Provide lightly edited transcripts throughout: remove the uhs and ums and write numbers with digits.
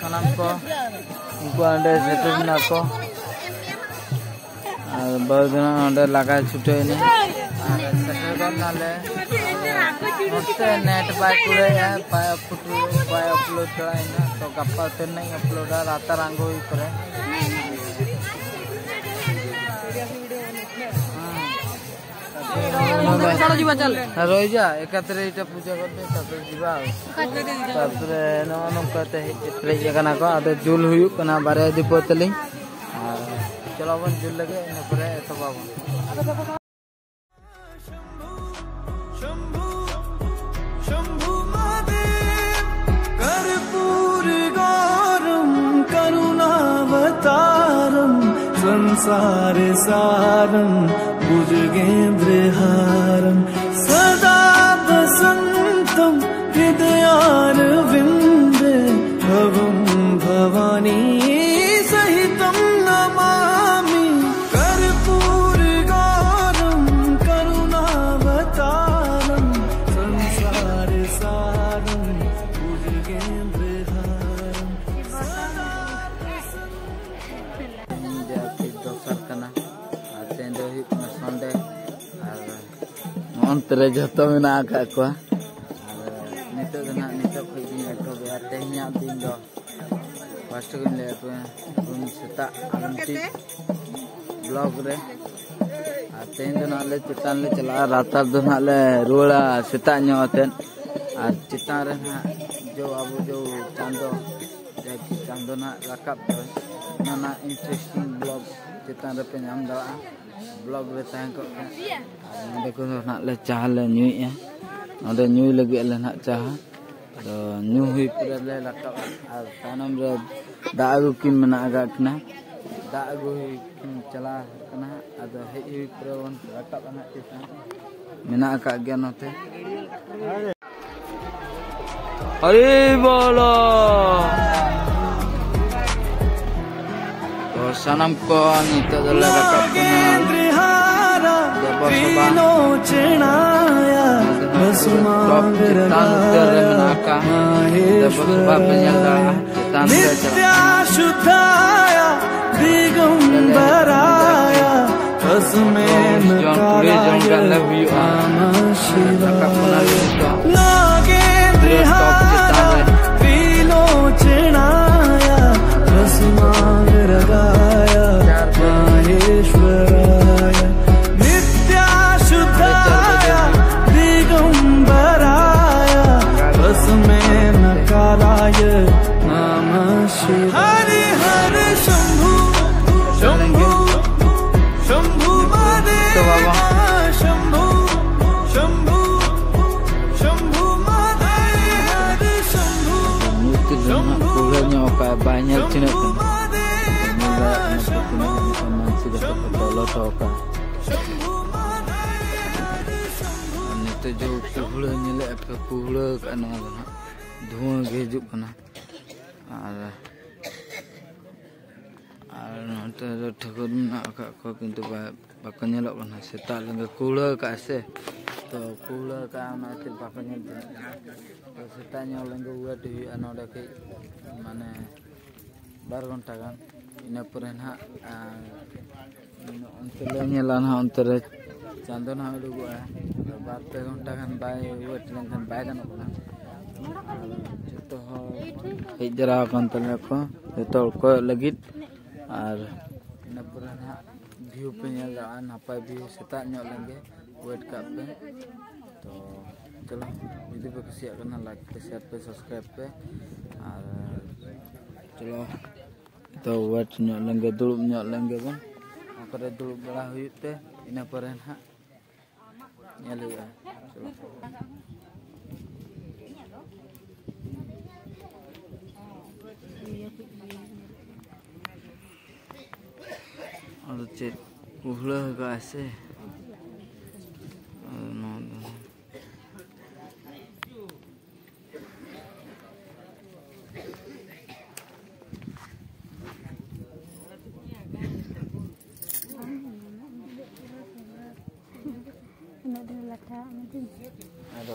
sanam ko unku ande setu mena ko baru ande laga chute ini setu kan nale hoste net by kure ya by upload कराइना तो गप्पा तो नहीं upload रात रंगो ही करे रोई जा एकत्र इटा पूजा करते तापर जीवा तापर नो नोकते इतले जगना को आदे जुल हुयु कना बारे दीपोतली चलो बन जुल लगे इन परे तो बाबू संसार सारं भुजगेन्द्रहारं सदा वसन्तं हृदयारविन्दे भवं भवानी सहितं नमामि कर्पूरगौरं करुणावतारं संसार सारं भुजगेन्द्रहारं संडे अंतरे जो मेना को नित तेहना दिन दो फर्स्ट को सेता ब्लॉग रे तेहन दो चितान ले चला रातार दो रुआ सेता चितान रे जो अब जो चांदो चांदो रकाब इंटरेस्टिंग ब्लॉग चितान रे पे नाम दा ब्लॉग रे तहन को नडे को ना ले चाह ले न्यूया नडे न्यू लगे ले ना चाह तो न्यू हुई पूरा ले लका और तानम रे दागु किन मना गकना दागु किन चला कना अद हे हुई पूरा वन लका बना चिता मेना का गया नते अरे बोलो तो सनम को नित दले लका विलोचनाया नित्याशुद्धाया दिगंबराया तस्मेन नागेन्द्रहारा विलोचनाया तस्मागरगाया माहेश्वराय नित्याशुद्धाया दिगंबराय तस्मेन कालाय नमः शिवाय हरे हरे शंभु शंभु शंभु महादेव शंभु शंभु शंभु महादेव हरे Shambhu Shambhu banyak cina itu जो कुहड़ा निले पे कुहड़ा कना धुआं गेजुक कना नोते ठकुर मेना को किंतु बाको नेलोक कना सेता लंगे कुहड़ा का से तो कुहड़ा का नाते बाको नेल तो सेता नेल लंगे वेट हुई नोडे के माने 12 घंटा गान इन पर ना अंतले नेला ना अंतरे चांदो ना उडुगुआ 2 घंटा गान बाय वेट लेंखन बाय गानो ना जतो हे जरा कंतले को जतो को लगित और इन पर ना व्यू पे नेला नापाय व्यू सेता ᱧᱚᱜ लेंगे वेट का पे तो चलो जुदी पे कुसिया करना लाइक पे शेयर पे सब्सक्राइब पे और चलो तो वेट ᱧᱚᱜ लेंगे दुड़ुब ᱧᱚᱜ लेंगे बन ओकरे दुड़ुब बड़ा हुईते इन पर ना चलो और चेक कुहड़ा का ऐसे ada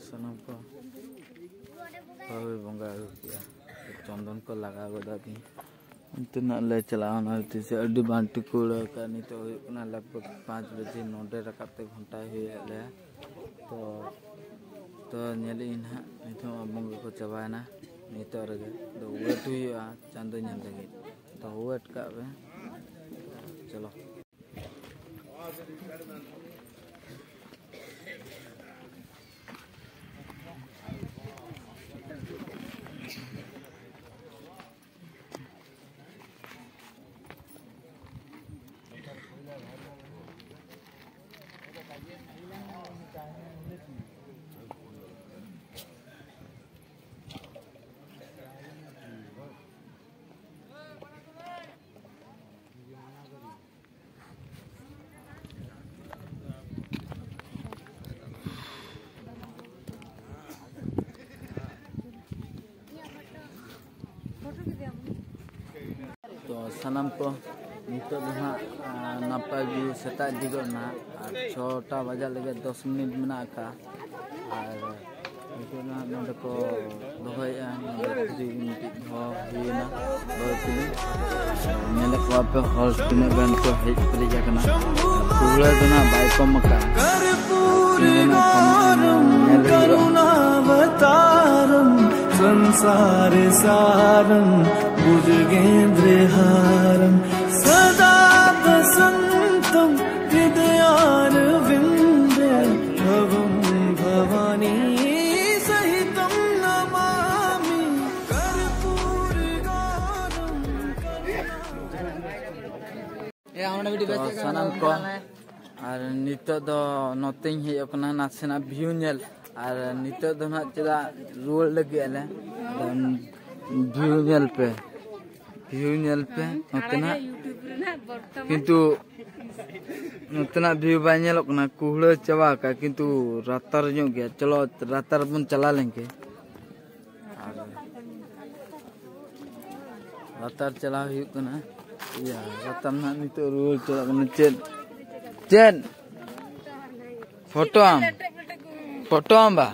सामान को बंगा चंदन को लगा गोदा थी उतना ले चलाना से अड्डी बांटी कूड़ा का नहीं तो लगभग 5 बजे नोटे रकाते घंटा हुए तो नेली ना नितो बंगा को चबाना नितो रगे तो वेट हुआ चांदो नेल लगे तो वेट का चलो तो सानाम को नितो नपाय व्यू सेता दिगना 6टा बजा लगे 10 मिनट मेना का और नितो नोंडे को दोहया हुईना नेले को पे हॉर्स तिने बन को हेज पली जाकना पूरा जना बाय को मका करुणावतारम संसार सारम भुजगेन्द्रहारम सदा वसंतम हृदयारविंदे भवं भवानी सहितं नमामि कर्पूरगारम सानाम को और नितो दो नोतें हे अपना नासेना व्यू नेल और नितो दो ना चला रोल लगे ले व्यू नेल पे नोतना किंतु नोतना व्यू बाय नेलकना कुहड़ा चबा का किंतु रातर जो गया चलो रातर बन चला लेंगे रातर चला हुकना या रातर ना नितो रोल चला चेन फोटो आम बा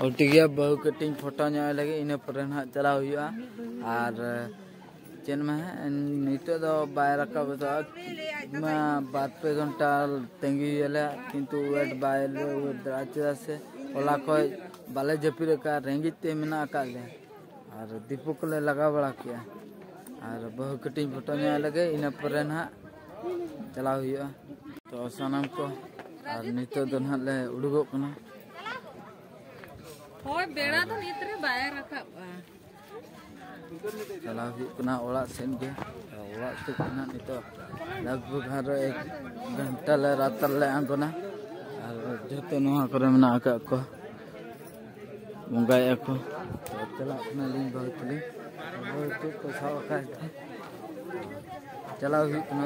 और टिगिया बहु कटिंग फोटो लगे इन पर चला हुआ और चेन में नितो दो बाय रखा बात पे घंटा तेंगी किंतु वेट बाय चेदा से ओला को बाले जपी रखा रेंगिते मेना का ले और दीपू को ले लगा बड़ा किया और बहु कटिंग फोटो लगे इन पर चला हुआ तो सानाम को और नितो दो ना ले उड़गो कना होय बेड़ा तो नितरे बाय रखा चला हुकना ओला सेन के ओला से कना नितो लगभग हर 1 घंटा ले रातर ले आंगना और जते नोहा करे मना का को बंगाय को तो चला अपना लिंग बहुत को साव का चला हुकना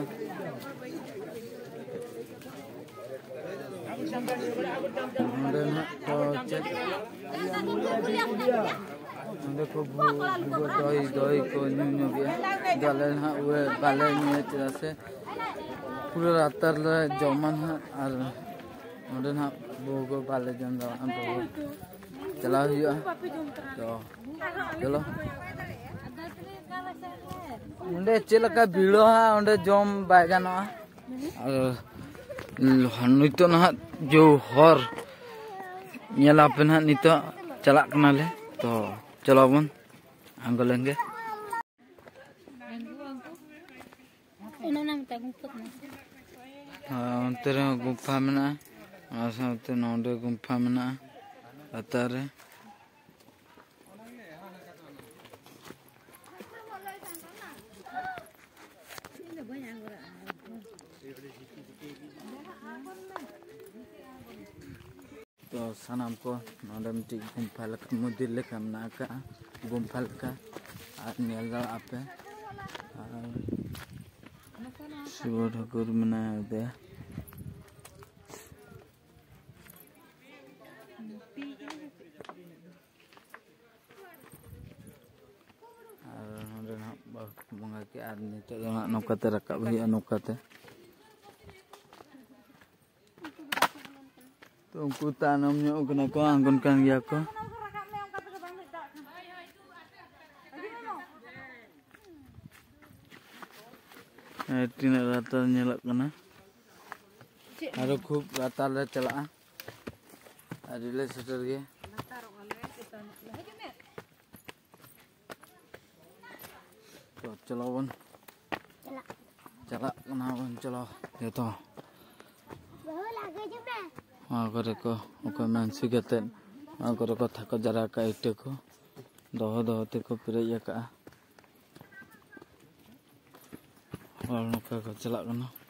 देखो दही को न्यू गले बाले चेदा से पूरा रातर जमान और बहु को बाले जम बहु चला तो चलो उन्डे चेलका भीड़ो उन्डे जम बाय गाना नितो ना जो हर नेला पे ना नितो चला कना ले तो चलो बन आंगो लेंगे अंतर गुफा में साथ नोडे गुफा में अतार तो सानाम को नोडे मिट्टी गुफा लका मंदिर लेका मना का गुफा लका और नेल आपे शिव ठाकुर मना दे और नोडे बंगा के और नितो नौकाते रकाब हुआ नौकाते तो उनको तानम को आंगन कान गया को तीन रातर नेलक कना आरो खूब रातार ले चला रिले सेटर गे तो चलो बन चला कना बन चलो ये तो करे को मानसी गते करे को थको जरा का इटे को दहो दहो ते को पिरैया का और नौका को चला कना